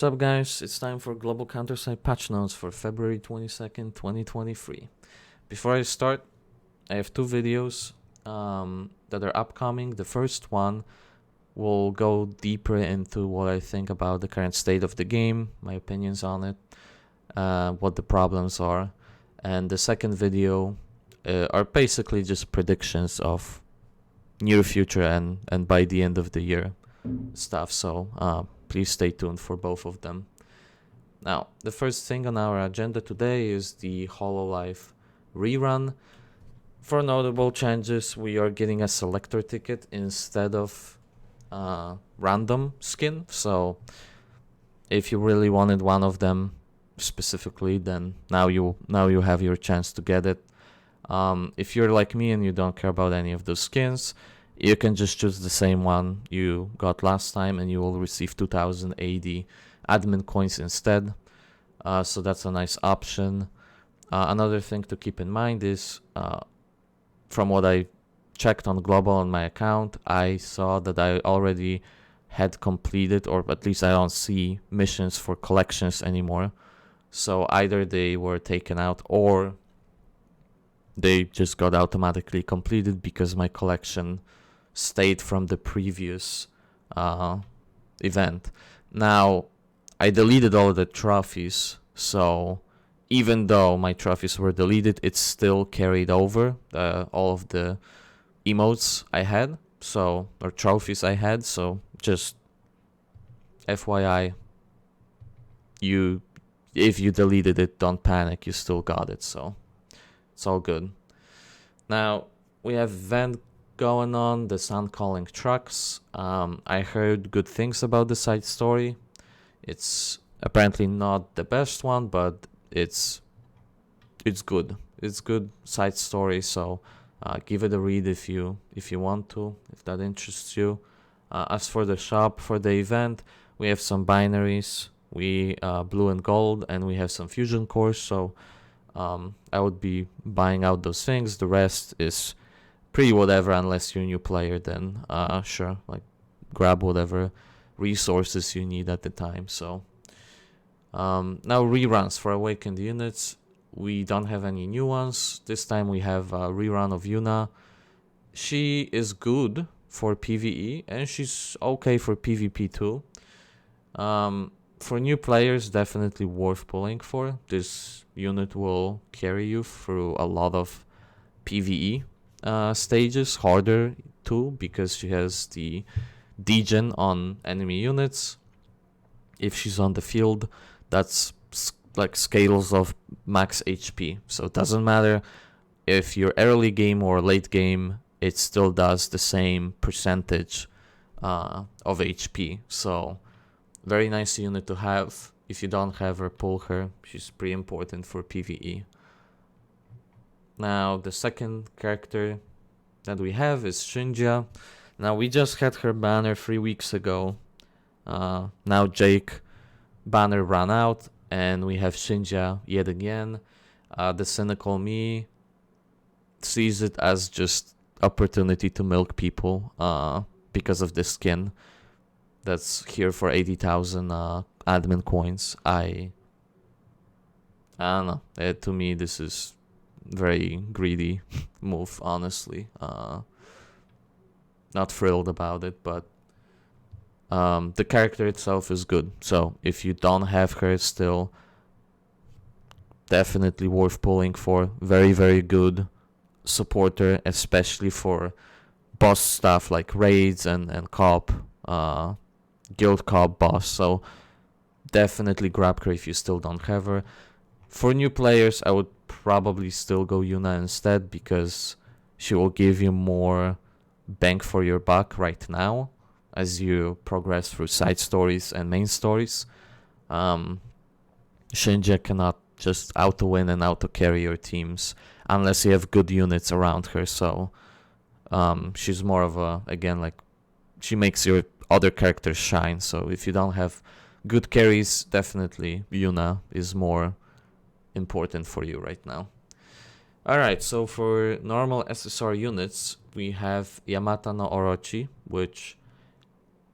What's up guys, it's time for Global Counter-Strike patch notes for February 22nd, 2023. Before I start, I have two videos that are upcoming. The first one will go deeper into what I think about the current state of the game, my opinions on it, what the problems are. And the second video are basically just predictions of near future and by the end of the year stuff. So please stay tuned for both of them. Now, the first thing on our agenda today is the Hololive rerun. For notable changes, we are getting a selector ticket instead of random skin. So if you really wanted one of them specifically, then now you have your chance to get it. If you're like me and you don't care about any of those skins, you can just choose the same one you got last time and you will receive 2080 admin coins instead. So that's a nice option. Another thing to keep in mind is from what I checked on Global on my account, I saw that I already had completed, or at least I don't see missions for collections anymore. So either they were taken out or they just got automatically completed because my collection stayed from the previous event. Now, I deleted all the trophies, so even though my trophies were deleted, it still carried over all of the emotes I had, or trophies I had. So just FYI, if you deleted it, don't panic, you still got it, so it's all good. Now, we have event going on, the Sun Calling Trucks. I heard good things about the side story. It's apparently not the best one, but it's good. It's good side story, so give it a read if you want to, if that interests you. As for the shop for the event, we have some binaries, blue and gold, and we have some fusion cores, so I would be buying out those things. The rest is pretty whatever, unless you're a new player, then sure, like grab whatever resources you need at the time. So now reruns for awakened units. We don't have any new ones. This time we have a rerun of Yuna. She is good for PvE and she's okay for PvP too. For new players, definitely worth pulling for. This unit will carry you through a lot of PvE stages, harder too, because she has the degen on enemy units. If she's on the field, that's like scales of max HP, so it doesn't matter if you're early game or late game, it still does the same percentage of HP. So very nice unit to have. If you don't have her, pull her. She's pretty important for PvE. Now, the second character that we have is Shinja. Now, we just had her banner 3 weeks ago. Now Jake banner ran out, and we have Shinja yet again. The cynical me sees it as just opportunity to milk people because of the skin that's here for 80,000 admin coins. I don't know. To me, this is very greedy move, honestly. Not thrilled about it, but the character itself is good. So if you don't have her, it's still definitely worth pulling for. Very, very good supporter, especially for boss stuff like raids and co-op, guild co-op boss. So definitely grab her if you still don't have her. For new players, I would probably still go Yuna instead, because she will give you more bang for your buck right now as you progress through side stories and main stories. Shinja cannot just auto-win and auto-carry your teams unless you have good units around her, so she's more of a, again, like, she makes your other characters shine. So if you don't have good carries, definitely Yuna is more important for you right now. Alright, so for normal SSR units, we have Yamata no Orochi, which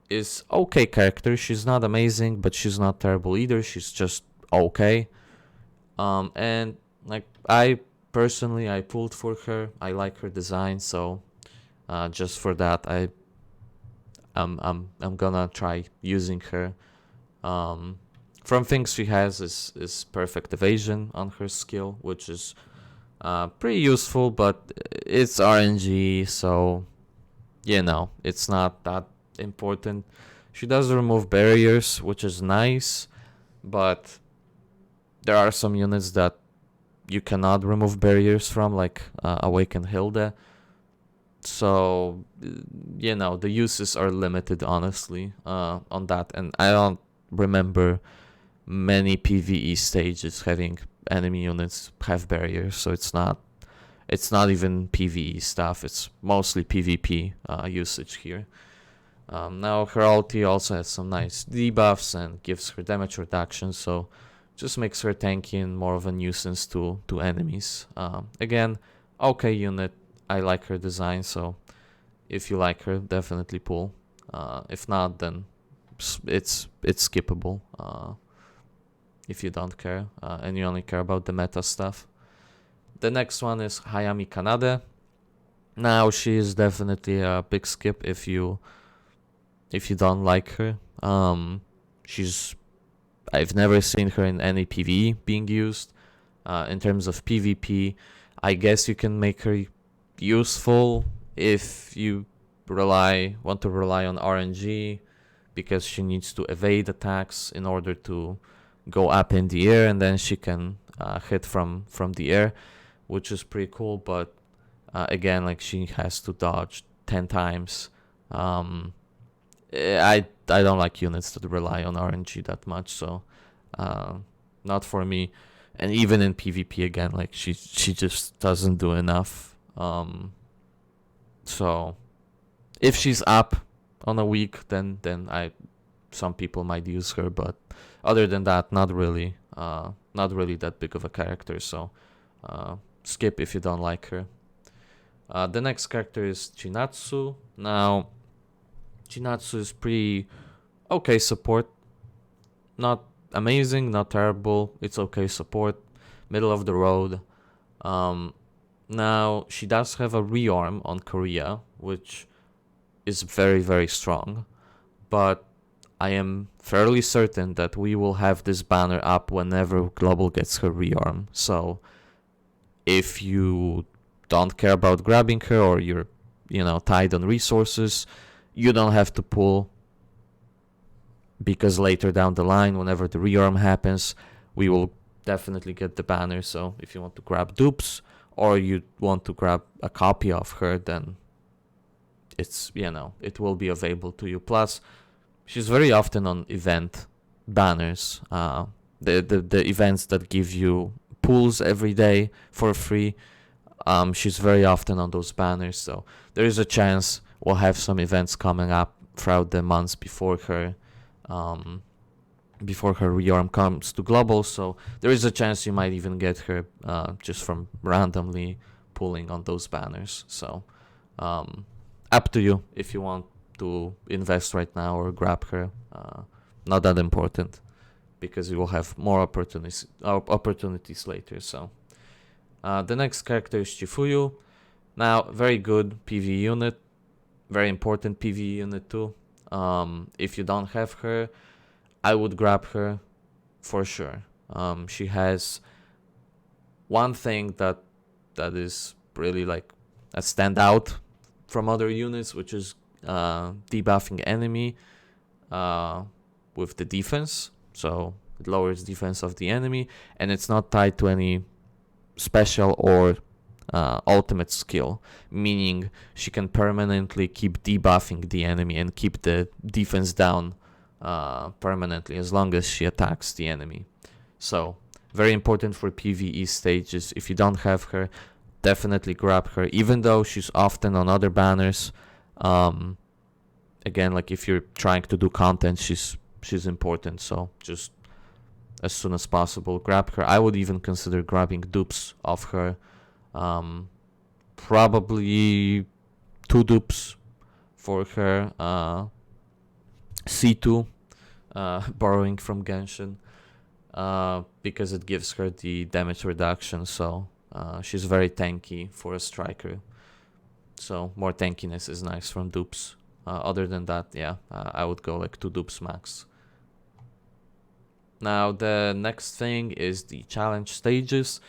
is okay character. She's not amazing, but she's not terrible either. She's just okay. And like I personally, I pulled for her. I like her design, so just for that, I'm gonna try using her. From things she has is perfect evasion on her skill, which is pretty useful, but it's RNG, so you know it's not that important. She does remove barriers, which is nice, but there are some units that you cannot remove barriers from, like Awakened Hilda. So you know the uses are limited, honestly, on that, and I don't remember many PvE stages having enemy units have barriers, so it's not even PvE stuff. It's mostly PvP usage here. Now her ulti also has some nice debuffs and gives her damage reduction, so just makes her tanky and more of a nuisance to enemies. Again, okay unit. I like her design, so if you like her, definitely pull. If not, then it's skippable. If you don't care and you only care about the meta stuff. The next one is Hayami Kanade. Now she is definitely a big skip if you don't like her. I've never seen her in any PvE being used. In terms of PvP, I guess you can make her useful if you want to rely on RNG, because she needs to evade attacks in order to go up in the air, and then she can hit from the air, which is pretty cool. But again, like she has to dodge 10 times. I don't like units that rely on RNG that much, so not for me. And even in PvP, again, like she just doesn't do enough. So if she's up on a week, then some people might use her, but other than that, not really that big of a character. So skip if you don't like her. The next character is Chinatsu. Now, Chinatsu is pretty okay support. Not amazing, not terrible. It's okay support, middle of the road. Now, she does have a rearm on Korea, which is very, very strong. But I am fairly certain that we will have this banner up whenever Global gets her rearm. So if you don't care about grabbing her, or you're, tied on resources, you don't have to pull, because later down the line, whenever the rearm happens, we will definitely get the banner. So if you want to grab dupes, or you want to grab a copy of her, then it's, it will be available to you. Plus, she's very often on event banners, the events that give you pulls every day for free. She's very often on those banners, so there is a chance we'll have some events coming up throughout the months before her rearm comes to global. So there is a chance you might even get her just from randomly pulling on those banners. So up to you if you want to invest right now or grab her. Not that important, because you will have more opportunities later. So the next character is Chifuyu. Now, very good PvE unit, very important PvE unit too. If you don't have her, I would grab her for sure. She has one thing that is really like a standout from other units, which is debuffing enemy with the defense. So it lowers defense of the enemy, and it's not tied to any special or ultimate skill, meaning she can permanently keep debuffing the enemy and keep the defense down permanently as long as she attacks the enemy. So very important for PvE stages. If you don't have her, definitely grab her, even though she's often on other banners. Again, like if you're trying to do content, she's important, so just as soon as possible grab her. I would even consider grabbing dupes of her. Probably 2 dupes for her. C2, borrowing from Genshin, because it gives her the damage reduction. So she's very tanky for a striker. So more tankiness is nice from dupes. Other than that, yeah, I would go like 2 dupes max. Now the next thing is the challenge stages.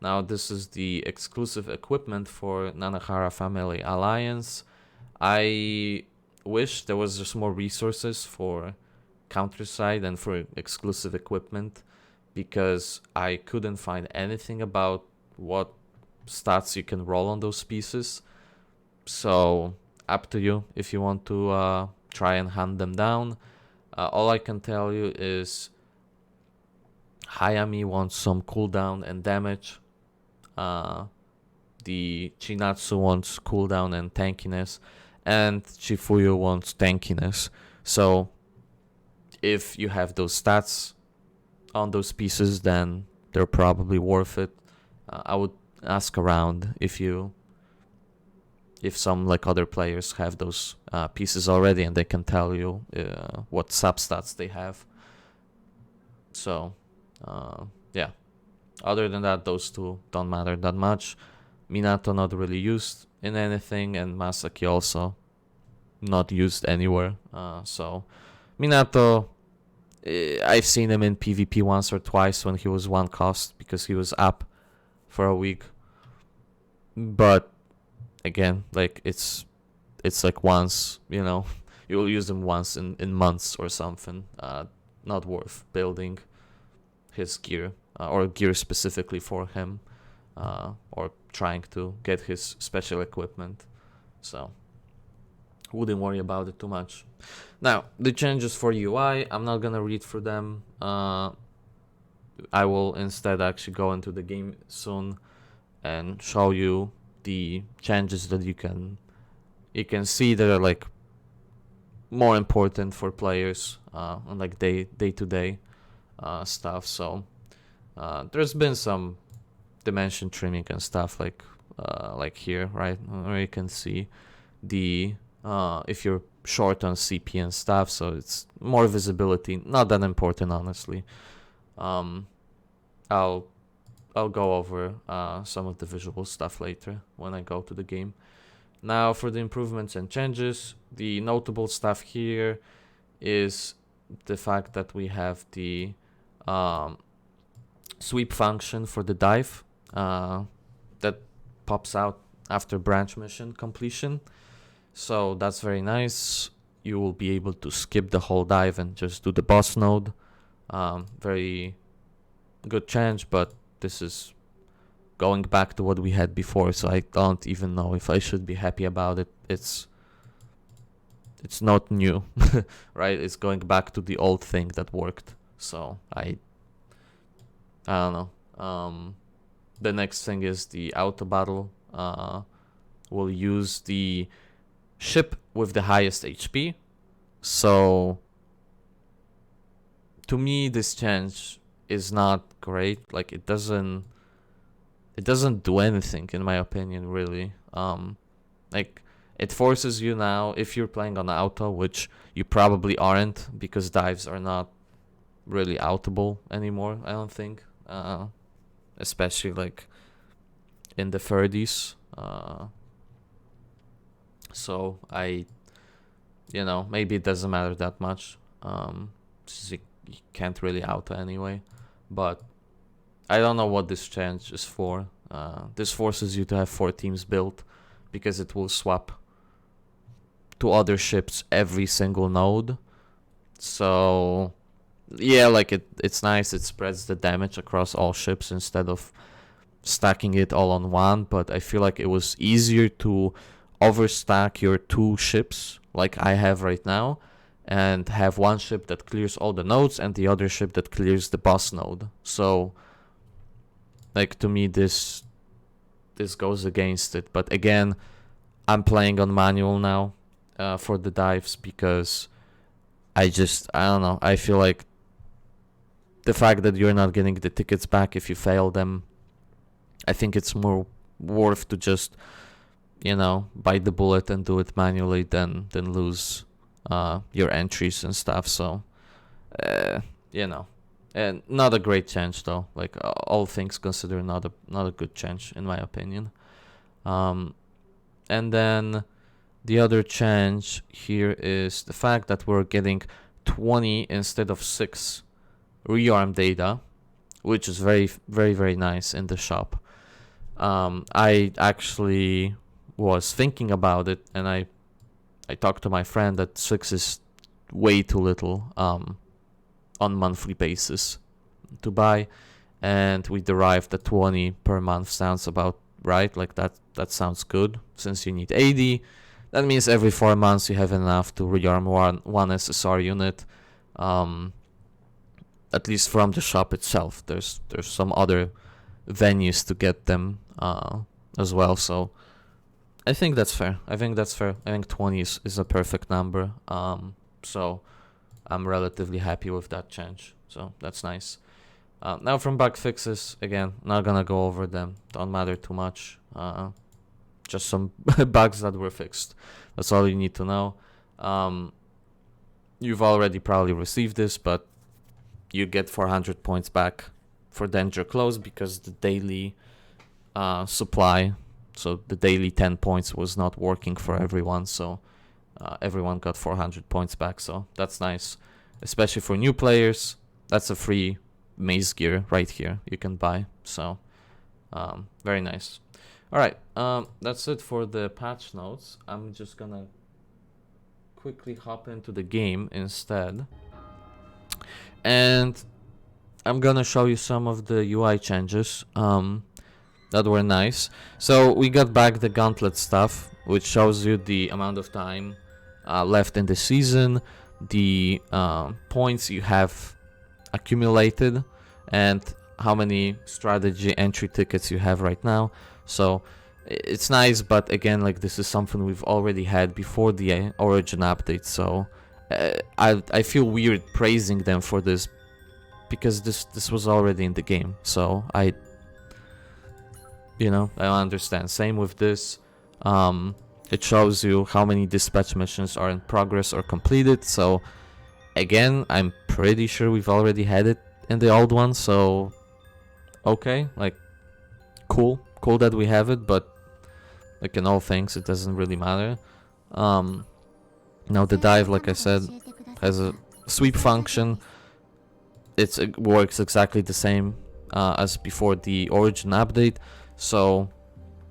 Now this is the exclusive equipment for Nanahara Family Alliance. I wish there was just more resources for Counterside and for exclusive equipment, because I couldn't find anything about what stats you can roll on those pieces. So up to you if you want to try and hunt them down. All I can tell you is Hayami wants some cooldown and damage. The Chinatsu wants cooldown and tankiness, and Chifuyu wants tankiness. So if you have those stats on those pieces, then they're probably worth it. I would ask around if some like other players have those pieces already, and they can tell you what substats they have. So yeah, other than that, those two don't matter that much. Minato not really used in anything, and Masaki also not used anywhere. So Minato, I've seen him in PvP once or twice when he was 1 cost because he was up for a week. But again, like it's like once, you'll use him once in months or something. Not worth building his gear or gear specifically for him, or trying to get his special equipment. So wouldn't worry about it too much. Now the changes for UI, I'm not gonna read through them. I will instead actually go into the game soon and show you the changes that you can see that are like more important for players on like day-to-day stuff. So there's been some dimension trimming and stuff like here, right, where you can see the if you're short on CP and stuff, so it's more visibility. Not that important, honestly. I'll go over some of the visual stuff later when I go to the game. Now for the improvements and changes, the notable stuff here is the fact that we have the sweep function for the dive that pops out after branch mission completion. So that's very nice. You will be able to skip the whole dive and just do the boss node. Very good change, but this is going back to what we had before, so I don't even know if I should be happy about it. It's not new, right? It's going back to the old thing that worked. So I don't know. The next thing is the auto battle. We'll use the ship with the highest HP. So to me, this change is not great. Like it doesn't do anything in my opinion, really. Like it forces you now, if you're playing on auto, which you probably aren't because dives are not really outable anymore, I don't think. Especially like in the 30s. So maybe it doesn't matter that much. You can't really auto anyway. But I don't know what this change is for. This forces you to have 4 teams built because it will swap to other ships every single node. So yeah, like it's nice. It spreads the damage across all ships instead of stacking it all on one. But I feel like it was easier to overstack your 2 ships like I have right now and have one ship that clears all the nodes and the other ship that clears the boss node. So like to me this goes against it. But again, I'm playing on manual now for the dives because I don't know, I feel like the fact that you're not getting the tickets back if you fail them, I think it's more worth to just bite the bullet and do it manually than lose your entries and stuff. So you know, and not a great change though. Like all things considered, not a good change in my opinion. And then the other change here is the fact that we're getting 20 instead of 6 rearm data, which is very, very, very nice in the shop. I actually was thinking about it, and I talked to my friend that 6 is way too little on monthly basis to buy, and we derived that 20 per month sounds about right. Like that sounds good. Since you need 80, that means every 4 months you have enough to rearm one SSR unit. At least from the shop itself. There's some other venues to get them as well. So I think that's fair. I think 20 is a perfect number. So I'm relatively happy with that change. So that's nice. Now from bug fixes, again, not gonna go over them. Don't matter too much. Just some bugs that were fixed. That's all you need to know. You've already probably received this, but you get 400 points back for Danger Close because the daily supply, so the daily 10 points was not working for everyone, so everyone got 400 points back, so that's nice. Especially for new players, that's a free maze gear right here you can buy, so very nice. Alright, that's it for the patch notes. I'm just gonna quickly hop into the game instead. And I'm gonna show you some of the UI changes that were nice. So we got back the gauntlet stuff, which shows you the amount of time left in the season, the points you have accumulated, and how many strategy entry tickets you have right now. So it's nice, but again, like this is something we've already had before the Origin update, so I feel weird praising them for this because this was already in the game, so I understand. Same with this. It shows you how many dispatch missions are in progress or completed, so again, I'm pretty sure we've already had it in the old one, so okay, like cool that we have it, but like in all things it doesn't really matter. Now the dive, like I said, has a sweep function. It works exactly the same as before the Origin update, so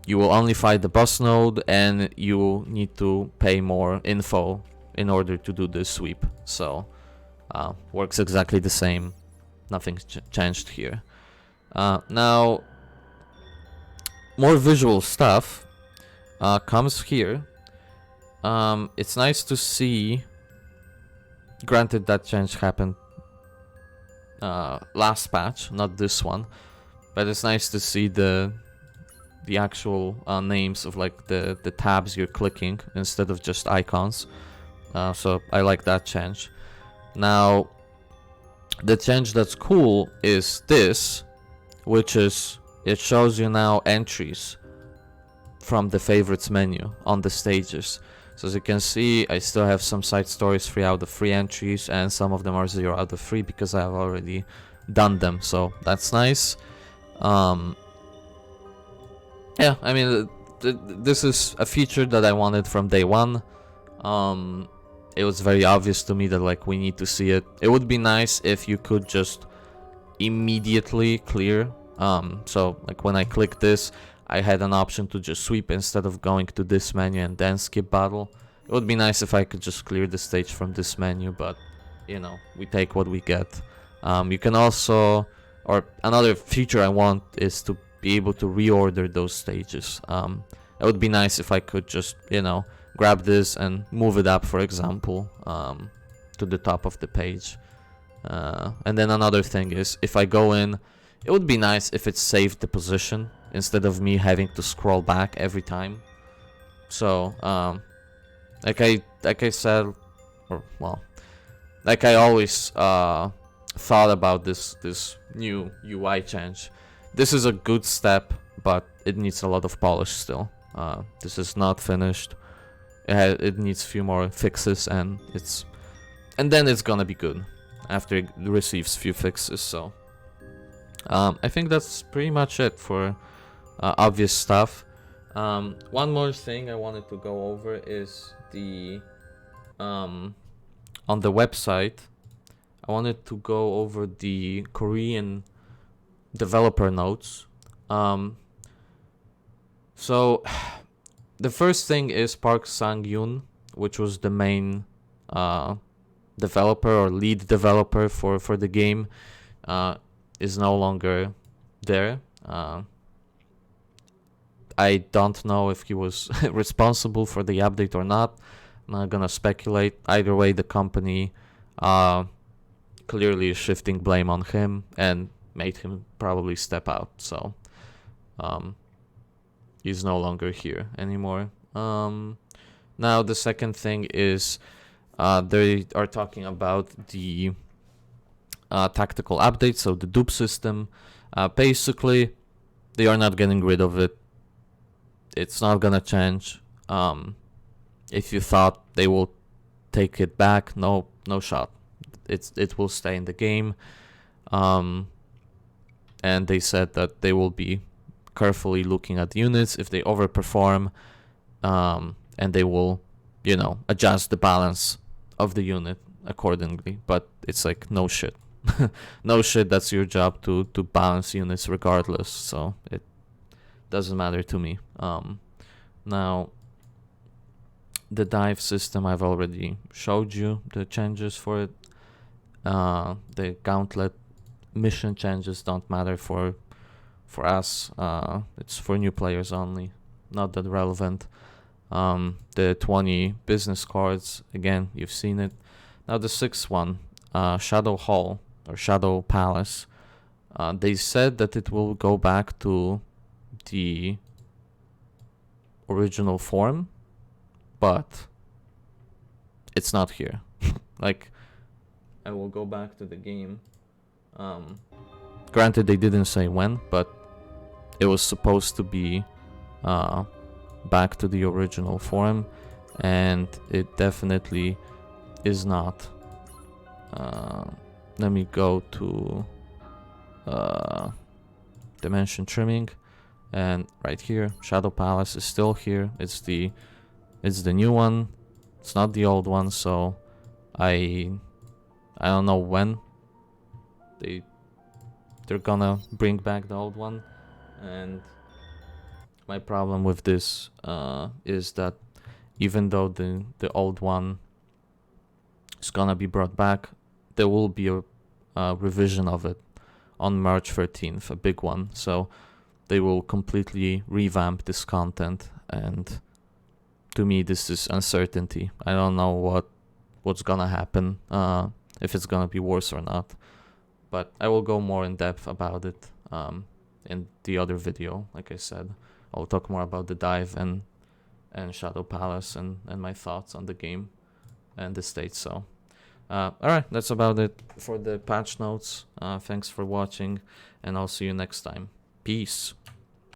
you will only fight the boss node and you need to pay more info in order to do this sweep. So works exactly the same, nothing's changed here. Now more visual stuff comes here. It's nice to see, granted that change happened last patch, not this one, but it's nice to see the actual names of like the tabs you're clicking instead of just icons. So I like that change. Now the change that's cool is this, which is it shows you now entries from the favorites menu on the stages. So as you can see, I still have some side stories 3 out of 3 entries, and some of them are 0 out of 3 because I have already done them, so that's nice. Yeah, I mean, this is a feature that I wanted from day one. It was very obvious to me that like we need to see it. It would be nice if you could just immediately clear. So like when I click this, I had an option to just sweep instead of going to this menu and then skip battle. It would be nice if I could just clear the stage from this menu, but you know, we take what we get. You can also, or another feature I want is to be able to reorder those stages. It would be nice if I could just, you know, grab this and move it up, for example, to the top of the page. And then another thing is, if I go in, it would be nice if it saved the position instead of me having to scroll back every time. So, like I said, or well, like I always thought about this new UI change. This is a good step, but it needs a lot of polish still. This is not finished. it needs a few more fixes, and then it's gonna be good after it receives few fixes. So I think that's pretty much it for obvious stuff. One more thing I wanted to go over is the on the website. I wanted to go over the Korean developer notes. So the first thing is Park Sang-yoon, which was the main developer or lead developer for the game, is no longer there. I don't know if he was responsible for the update or not. I'm not gonna speculate. Either way, the company clearly is shifting blame on him and made him probably step out. So he's no longer here anymore. Now the second thing is they are talking about the tactical update, so the dupe system. Basically, they are not getting rid of it. It's not gonna change. If you thought they will take it back, no shot. It will stay in the game. And they said that they will be carefully looking at units if they overperform, and they will, adjust the balance of the unit accordingly. But it's like, no shit. No shit, that's your job to balance units regardless, so it doesn't matter to me. Now, the dive system, I've already showed you the changes for it. The gauntlet mission changes don't matter for us. It's for new players only, not that relevant. The 20 business cards, again, you've seen it. Now the sixth one, Shadow Hall or Shadow Palace. They said that it will go back to the original form, but it's not here. Like, I will go back to the game. Granted, they didn't say when, but it was supposed to be back to the original form, and it definitely is not. Let me go to dimension trimming, and right here, Shadow Palace is still here. It's the new one. It's not the old one, so I don't know when they're gonna bring back the old one. And my problem with this is that even though the old one is gonna be brought back, there will be a revision of it on March 13th, a big one. So they will completely revamp this content, and to me this is uncertainty. I don't know what's gonna happen, if it's gonna be worse or not. But I will go more in depth about it in the other video. Like I said, I'll talk more about the dive and Shadow Palace and my thoughts on the game and the state. So alright, that's about it for the patch notes. Thanks for watching, and I'll see you next time. Peace.